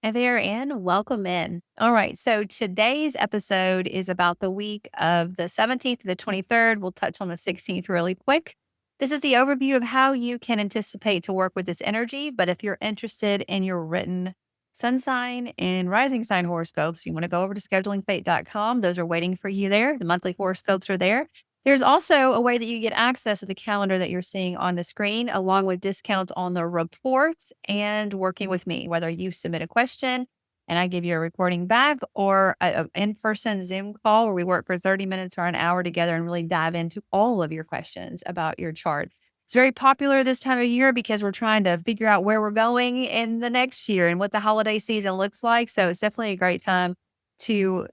Hi there, and welcome in. All right, so today's episode is about the week of the 17th to the 23rd. We'll touch on the 16th really quick. This is the overview of how you can anticipate to work with this energy. But if you're interested in your written sun sign and rising sign horoscopes, you want to go over to schedulingfate.com. Those are waiting for you there. The monthly horoscopes are there. There's also a way that you get access to the calendar that you're seeing on the screen, along with discounts on the reports and working with me, whether you submit a question and I give you a recording back or an in-person Zoom call where we work for 30 minutes or an hour together and really dive into all of your questions about your chart. It's very popular this time of year because we're trying to figure out where we're going in the next year and what the holiday season looks like. So it's definitely a great time to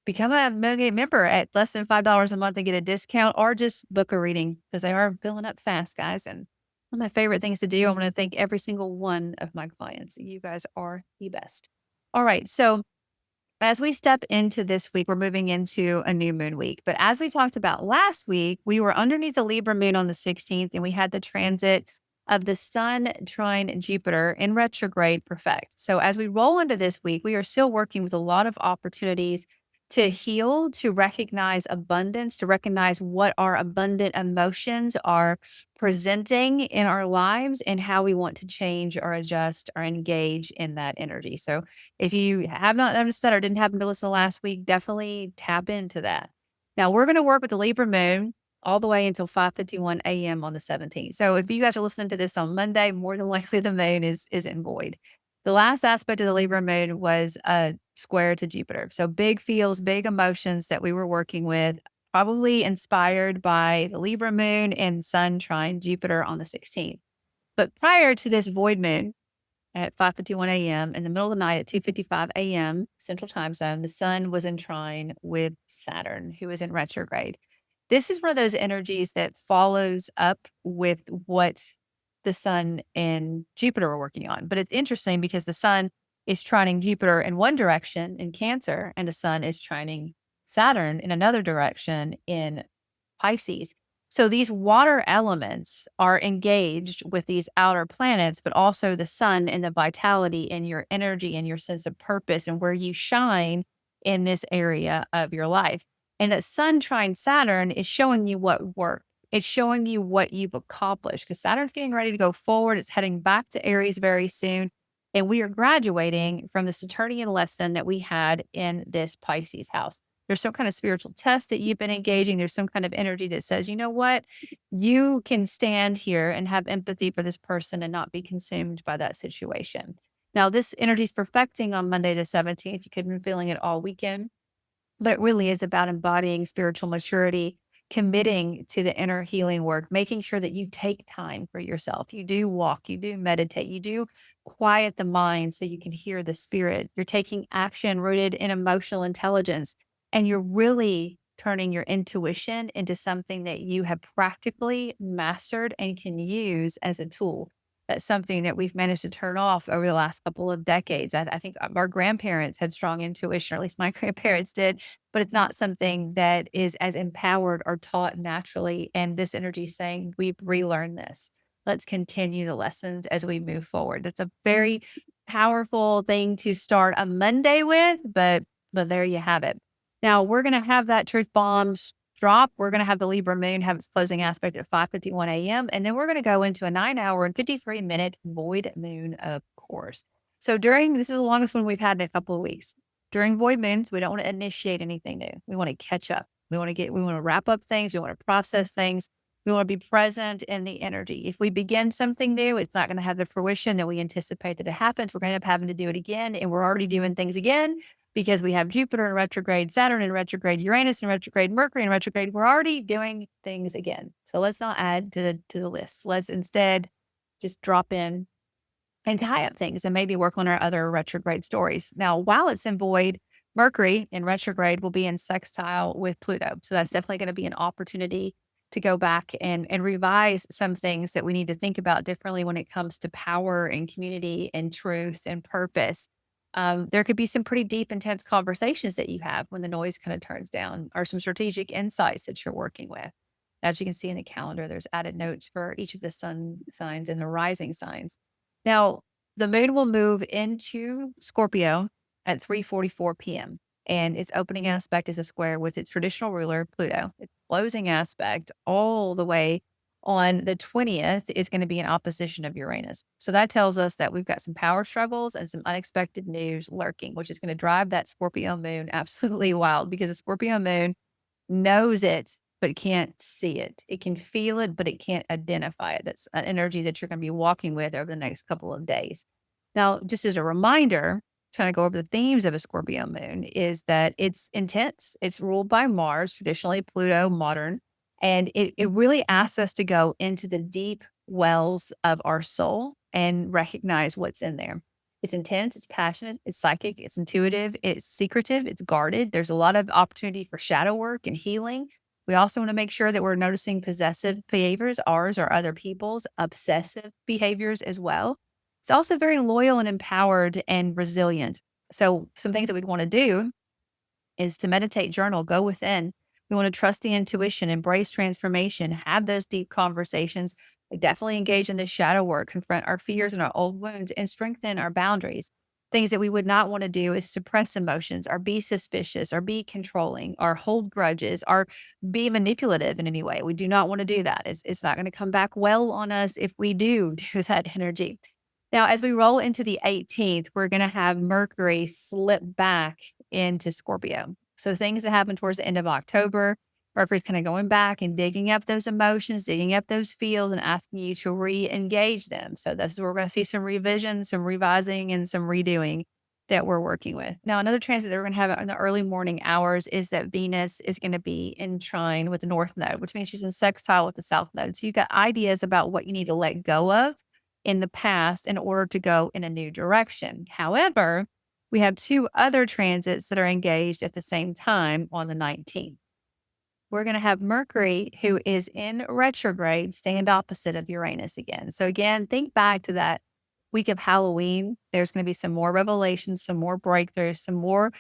become a Millgate member at less than $5 a month and get a discount or just book a reading because they are filling up fast, guys. And one of my favorite things to do, I'm going to thank every single one of my clients. You guys are the best. All right. So as we step into this week, we're moving into a new moon week. But as we talked about last week, we were underneath the Libra moon on the 16th, and we had the transit of the Sun trine Jupiter in retrograde perfect. So as we roll into this week, we are still working with a lot of opportunities to heal, to recognize abundance, to recognize what our abundant emotions are presenting in our lives and how we want to change or adjust or engage in that energy. So if you have not noticed that or didn't happen to listen last week, definitely tap into that. Now we're going to work with the Libra moon all the way until 5:51 a.m. on the 17th. So if you guys are listening to this on Monday, more than likely the moon is in void. The last aspect of the Libra moon was a square to Jupiter. So big feels, big emotions that we were working with, probably inspired by the Libra moon and Sun trine Jupiter on the 16th. But prior to this void moon, at 5:51 a.m. in the middle of the night at 2:55 a.m. Central Time Zone, the sun was in trine with Saturn, who is in retrograde. This is one of those energies that follows up with what the sun and Jupiter are working on. But it's interesting because the sun is trining Jupiter in one direction in Cancer, and the sun is trining Saturn in another direction in Pisces. So these water elements are engaged with these outer planets, but also the sun and the vitality and your energy and your sense of purpose and where you shine in this area of your life. And that sun trine Saturn is showing you what worked. It's showing you what you've accomplished because Saturn's getting ready to go forward. It's heading back to Aries very soon. And we are graduating from the Saturnian lesson that we had in this Pisces house. There's some kind of spiritual test that you've been engaging. There's some kind of energy that says, you know what? You can stand here and have empathy for this person and not be consumed by that situation. Now, this energy is perfecting on Monday the 17th. You could have been feeling it all weekend, but it really is about embodying spiritual maturity, committing to the inner healing work, making sure that you take time for yourself. You do walk, you do meditate, you do quiet the mind so you can hear the spirit. You're taking action rooted in emotional intelligence, and you're really turning your intuition into something that you have practically mastered and can use as a tool. That's something that we've managed to turn off over the last couple of decades. I think our grandparents had strong intuition, or at least my grandparents did, but it's not something that is as empowered or taught naturally. And this energy is saying, we've relearned this. Let's continue the lessons as we move forward. That's a very powerful thing to start a Monday with, but there you have it. Now we're going to have that truth bombs drop. We're going to have the Libra moon have its closing aspect at 5:51 a.m. And then we're going to go into a 9 hour and 53-minute void moon, of course. So this is the longest one we've had in a couple of weeks. During void moons, we don't want to initiate anything new. We want to catch up. We want to wrap up things. We want to process things. We want to be present in the energy. If we begin something new, it's not going to have the fruition that we anticipate that it happens. We're going to end up having to do it again. And we're already doing things again because we have Jupiter in retrograde, Saturn in retrograde, Uranus in retrograde, Mercury in retrograde. We're already doing things again. So let's not add to the list. Let's instead just drop in and tie up things and maybe work on our other retrograde stories. Now, while it's in void, Mercury in retrograde will be in sextile with Pluto. So that's definitely going to be an opportunity to go back and revise some things that we need to think about differently when it comes to power and community and truth and purpose. There could be some pretty deep, intense conversations that you have when the noise kind of turns down, or some strategic insights that you're working with. As you can see in the calendar, there's added notes for each of the sun signs and the rising signs. Now, The moon will move into Scorpio at 3:44 p.m. And its opening aspect is a square with its traditional ruler, Pluto. Its closing aspect all the way on the 20th is going to be in opposition of Uranus. So that tells us that we've got some power struggles and some unexpected news lurking, which is going to drive that Scorpio moon absolutely wild because the Scorpio moon knows it, but can't see it. It can feel it, but it can't identify it. That's an energy that you're going to be walking with over the next couple of days. Now, just as a reminder, trying to go over the themes of a Scorpio moon is that it's intense. It's ruled by Mars, traditionally Pluto, modern, and it really asks us to go into the deep wells of our soul and recognize what's in there. It's intense, it's passionate, it's psychic, it's intuitive, it's secretive, it's guarded. There's a lot of opportunity for shadow work and healing. We also want to make sure that we're noticing possessive behaviors, ours or other people's, obsessive behaviors as well. It's also very loyal and empowered and resilient. So, some things that we'd want to do is to meditate, journal, go within. We want to trust the intuition, embrace transformation, have those deep conversations, like definitely engage in the shadow work, confront our fears and our old wounds, and strengthen our boundaries. Things that we would not want to do is suppress emotions or be suspicious or be controlling or hold grudges or be manipulative in any way. We do not want to do that. It's not going to come back well on us if we do do that energy. Now, as we roll into the 18th, we're going to have Mercury slip back into Scorpio. So things that happen towards the end of October, Mercury's kind of going back and digging up those emotions, digging up those feels and asking you to re-engage them. So this is where we're going to see some revision, some revising, and some redoing that we're working with. Now, another transit that we're going to have in the early morning hours is that Venus is going to be in trine with the North Node, which means she's in sextile with the South Node. So you've got ideas about what you need to let go of in the past in order to go in a new direction. However, we have two other transits that are engaged at the same time on the 19th. We're going to have Mercury, who is in retrograde, stand opposite of Uranus again. So, again, think back to that week of Halloween. There's going to be some more revelations, some more breakthroughs, some more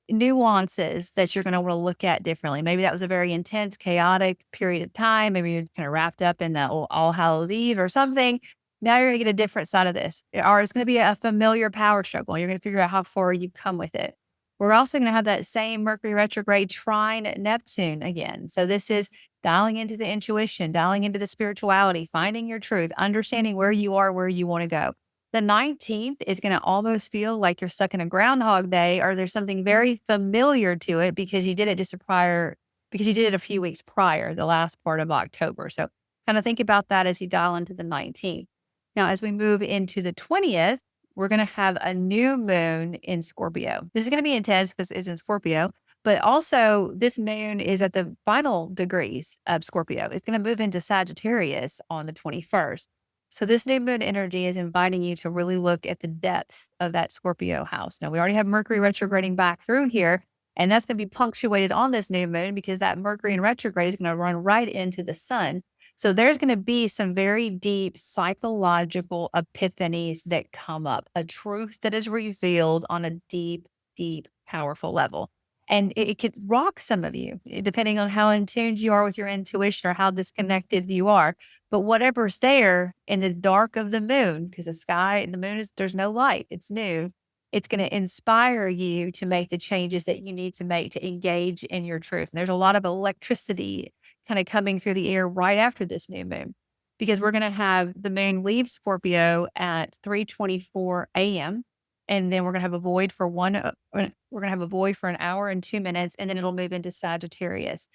nuances that you're going to want to look at differently. Maybe that was a very intense, chaotic period of time. Maybe you're kind of wrapped up in the All Hallows Eve or something. Now you're going to get a different side of this, or it's going to be a familiar power struggle. You're going to figure out how far you've come with it. We're also going to have that same Mercury retrograde trine Neptune again. So this is dialing into the intuition, dialing into the spirituality, finding your truth, understanding where you are, where you want to go. The 19th is going to almost feel like you're stuck in a Groundhog Day, or there's something very familiar to it because you did it because you did it a few weeks prior, the last part of October. So kind of think about that as you dial into the 19th. Now, as we move into the 20th, we're going to have a new moon in Scorpio. This is going to be intense because it's in Scorpio, but also this moon is at the final degrees of Scorpio. It's going to move into Sagittarius on the 21st. So this new moon energy is inviting you to really look at the depths of that Scorpio house. Now, we already have Mercury retrograding back through here, and that's going to be punctuated on this new moon because that Mercury in retrograde is going to run right into the sun. So there's going to be some very deep psychological epiphanies that come up, a truth that is revealed on a deep, deep, powerful level. And it could rock some of you, depending on how in tune you are with your intuition or how disconnected you are. But whatever's there in the dark of the moon, because the moon there's no light, it's new. It's going to inspire you to make the changes that you need to make to engage in your truth. And there's a lot of electricity kind of coming through the air right after this new moon, because we're going to have the moon leave Scorpio at 3:24 a.m. And then we're going to have a void for an hour and 2 minutes, and then it'll move into Sagittarius.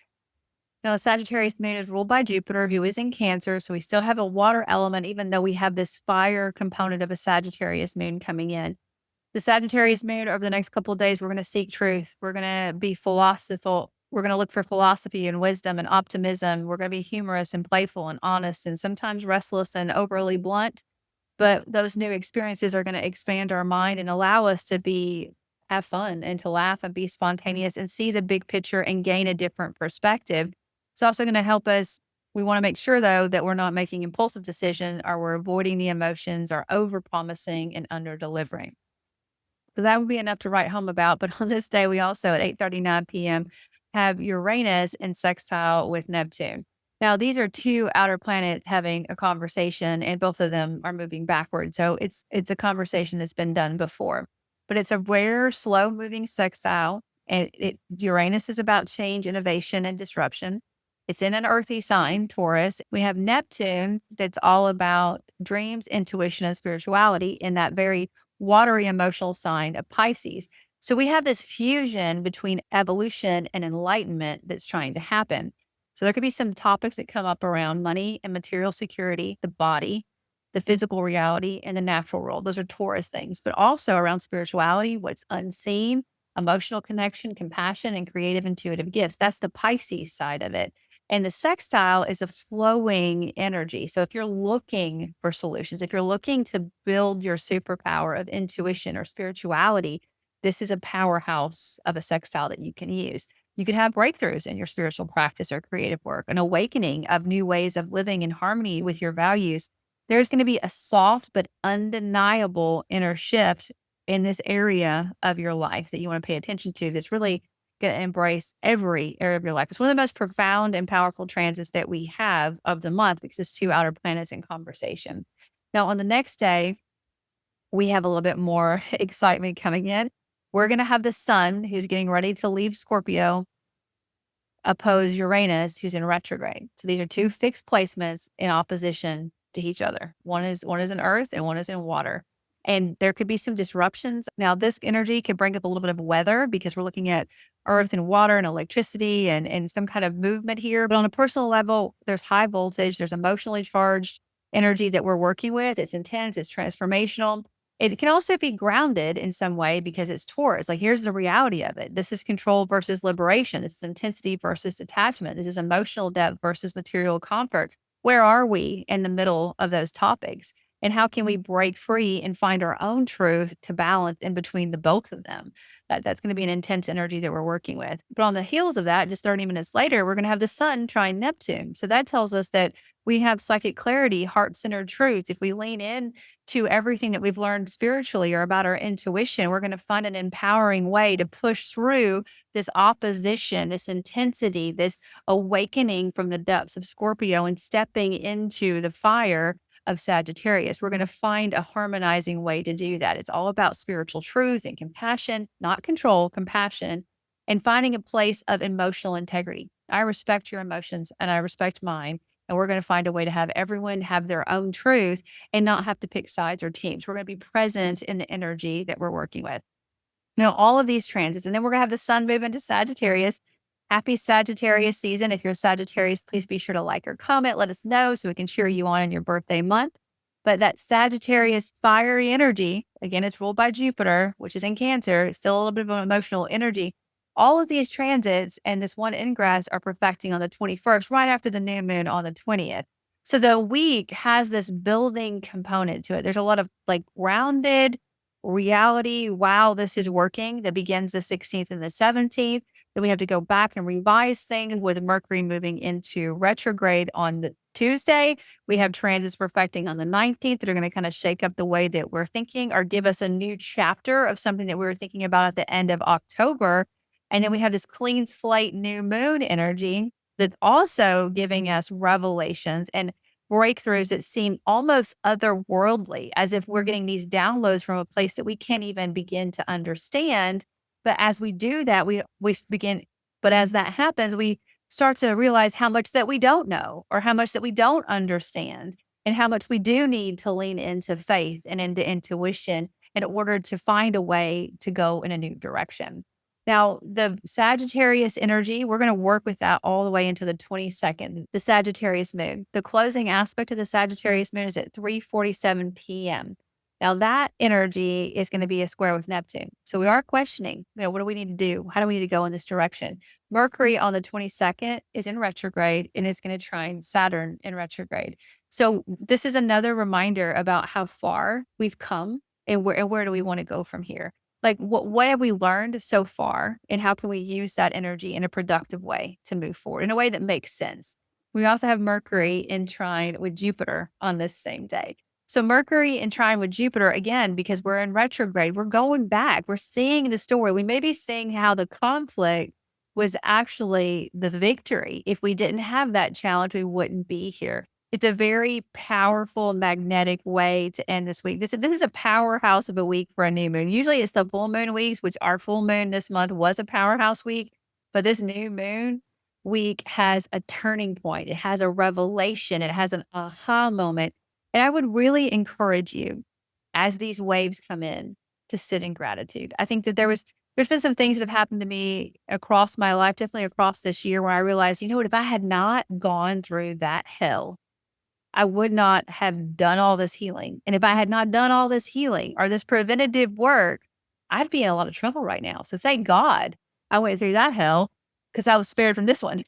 Now, the Sagittarius moon is ruled by Jupiter, who is in Cancer. So we still have a water element, even though we have this fire component of a Sagittarius moon coming in. The Sagittarius moon, over the next couple of days, we're going to seek truth. We're going to be philosophical. We're going to look for philosophy and wisdom and optimism. We're going to be humorous and playful and honest and sometimes restless and overly blunt. But those new experiences are going to expand our mind and allow us to have fun and to laugh and be spontaneous and see the big picture and gain a different perspective. It's also going to help us. We want to make sure, though, that we're not making impulsive decisions or we're avoiding the emotions or over promising and under delivering. So that would be enough to write home about. But on this day, we also at 8:39 p.m. have Uranus in sextile with Neptune. Now, these are two outer planets having a conversation, and both of them are moving backward. So it's a conversation that's been done before, but it's a rare, slow moving sextile. And Uranus is about change, innovation, and disruption. It's in an earthy sign, Taurus. We have Neptune, that's all about dreams, intuition, and spirituality in that very watery emotional sign of Pisces. So we have this fusion between evolution and enlightenment that's trying to happen. So there could be some topics that come up around money and material security, the body, the physical reality, and the natural world. Those are Taurus things, but also around spirituality, what's unseen, emotional connection, compassion, and creative intuitive gifts. That's the Pisces side of it. And the sextile is a flowing energy. So if you're looking for solutions, if you're looking to build your superpower of intuition or spirituality, this is a powerhouse of a sextile that you can use. You could have breakthroughs in your spiritual practice or creative work, an awakening of new ways of living in harmony with your values. There's going to be a soft but undeniable inner shift in this area of your life that you want to pay attention to that's really going to embrace every area of your life. It's one of the most profound and powerful transits that we have of the month because it's two outer planets in conversation. Now, on the next day, we have a little bit more excitement coming in. We're going to have the sun who's getting ready to leave Scorpio oppose Uranus, who's in retrograde. So these are two fixed placements in opposition to each other. One is in earth and one is in water. And there could be some disruptions. Now, this energy could bring up a little bit of weather because we're looking at earth and water and electricity and some kind of movement here. But on a personal level, there's high voltage, there's emotionally charged energy that we're working with. It's intense, it's transformational. It can also be grounded in some way because it's Taurus. Like, here's the reality of it. This is control versus liberation. This is intensity versus detachment. This is emotional depth versus material comfort. Where are we in the middle of those topics? And how can we break free and find our own truth to balance in between the both of them? That's going to be an intense energy that we're working with. But on the heels of that, just 30 minutes later, we're going to have the sun trine Neptune. So that tells us that we have psychic clarity, heart-centered truths. If we lean in to everything that we've learned spiritually or about our intuition, we're going to find an empowering way to push through this opposition, this intensity, this awakening from the depths of Scorpio and stepping into the fire of Sagittarius. We're going to find a harmonizing way to do that. It's all about spiritual truth and compassion, not control, compassion, and finding a place of emotional integrity. I respect your emotions and I respect mine. And we're going to find a way to have everyone have their own truth and not have to pick sides or teams. We're going to be present in the energy that we're working with. Now, all of these transits, and then we're going to have the sun move into Sagittarius. Happy Sagittarius season. If you're Sagittarius, please be sure to like or comment. Let us know so we can cheer you on in your birthday month. But that Sagittarius fiery energy, again, it's ruled by Jupiter, which is in Cancer, it's still a little bit of an emotional energy. All of these transits and this one ingress are perfecting on the 21st, right after the new moon on the 20th. So the week has this building component to it. There's a lot of like grounded reality. Wow, this is working. That begins the 16th and the 17th. Then we have to go back and revise things with Mercury moving into retrograde on the Tuesday. We have transits perfecting on the 19th that are going to kind of shake up the way that we're thinking or give us a new chapter of something that we were thinking about at the end of October. And then we have this clean slate new moon energy that's also giving us revelations and breakthroughs that seem almost otherworldly, as if we're getting these downloads from a place that we can't even begin to understand. But as we do that, we begin, but as that happens, we start to realize how much that we don't know or how much that we don't understand and how much we do need to lean into faith and into intuition in order to find a way to go in a new direction. Now, the Sagittarius energy, we're going to work with that all the way into the 22nd, the Sagittarius moon. The closing aspect of the Sagittarius moon is at 3:47 p.m. Now, that energy is going to be a square with Neptune. So we are questioning, what do we need to do? How do we need to go in this direction? Mercury on the 22nd is in retrograde and it's going to trine Saturn in retrograde. So this is another reminder about how far we've come and where do we want to go from here? Like, what have we learned so far, and how can we use that energy in a productive way to move forward in a way that makes sense? We also have Mercury in trine with Jupiter on this same day. So Mercury in trine with Jupiter, again, because we're in retrograde, we're going back. We're seeing the story. We may be seeing how the conflict was actually the victory. If we didn't have that challenge, we wouldn't be here. It's a very powerful, magnetic way to end this week. This is a powerhouse of a week for a new moon. Usually it's the full moon weeks, which our full moon this month was a powerhouse week. But this new moon week has a turning point. It has a revelation. It has an aha moment. And I would really encourage you as these waves come in to sit in gratitude. I think that there's been some things that have happened to me across my life, definitely across this year, where I realized, you know what, if I had not gone through that hell, I would not have done all this healing. And if I had not done all this healing or this preventative work, I'd be in a lot of trouble right now. So thank God I went through that hell because I was spared from this one.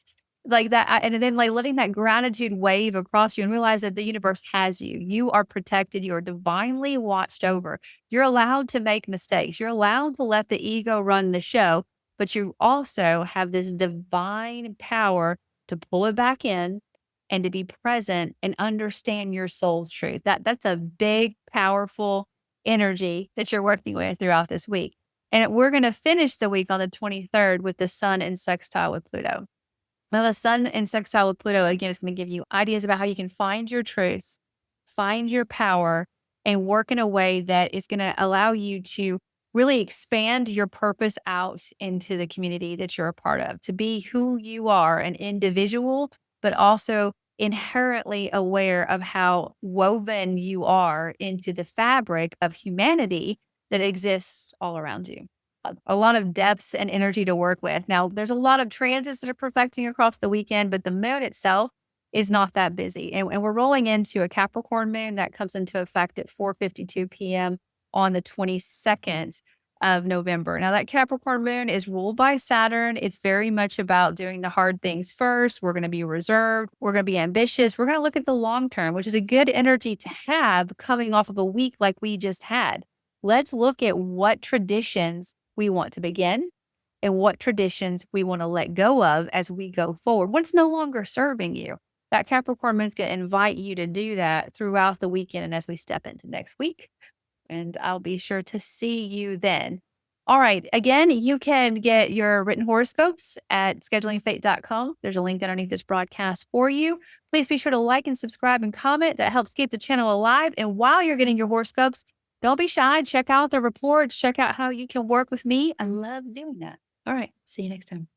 Like that. And then like letting that gratitude wave across you and realize that the universe has you. You are protected. You are divinely watched over. You're allowed to make mistakes. You're allowed to let the ego run the show, but you also have this divine power to pull it back in and to be present and understand your soul's truth. That's a big, powerful energy that you're working with throughout this week. And we're going to finish the week on the 23rd with the sun in sextile with Pluto. Now, the sun in sextile with Pluto, again, is going to give you ideas about how you can find your truth, find your power, and work in a way that is going to allow you to really expand your purpose out into the community that you're a part of, to be who you are, an individual, but also inherently aware of how woven you are into the fabric of humanity that exists all around you. A lot of depth and energy to work with. Now, there's a lot of transits that are perfecting across the weekend, but the moon itself is not that busy. And we're rolling into a Capricorn moon that comes into effect at 4:52 p.m. on the 22nd of November. Now, that Capricorn moon is ruled by Saturn. It's very much about doing the hard things first. We're going to be reserved. We're going to be ambitious. We're going to look at the long term, which is a good energy to have coming off of a week like we just had. Let's look at what traditions we want to begin and what traditions we want to let go of as we go forward. What's no longer serving you? That Capricorn moon's going to invite you to do that throughout the weekend and as we step into next week. And I'll be sure to see you then. All right. Again, you can get your written horoscopes at schedulingfate.com. There's a link underneath this broadcast for you. Please be sure to like and subscribe and comment. That helps keep the channel alive. And while you're getting your horoscopes, don't be shy. Check out the reports. Check out how you can work with me. I love doing that. All right. See you next time.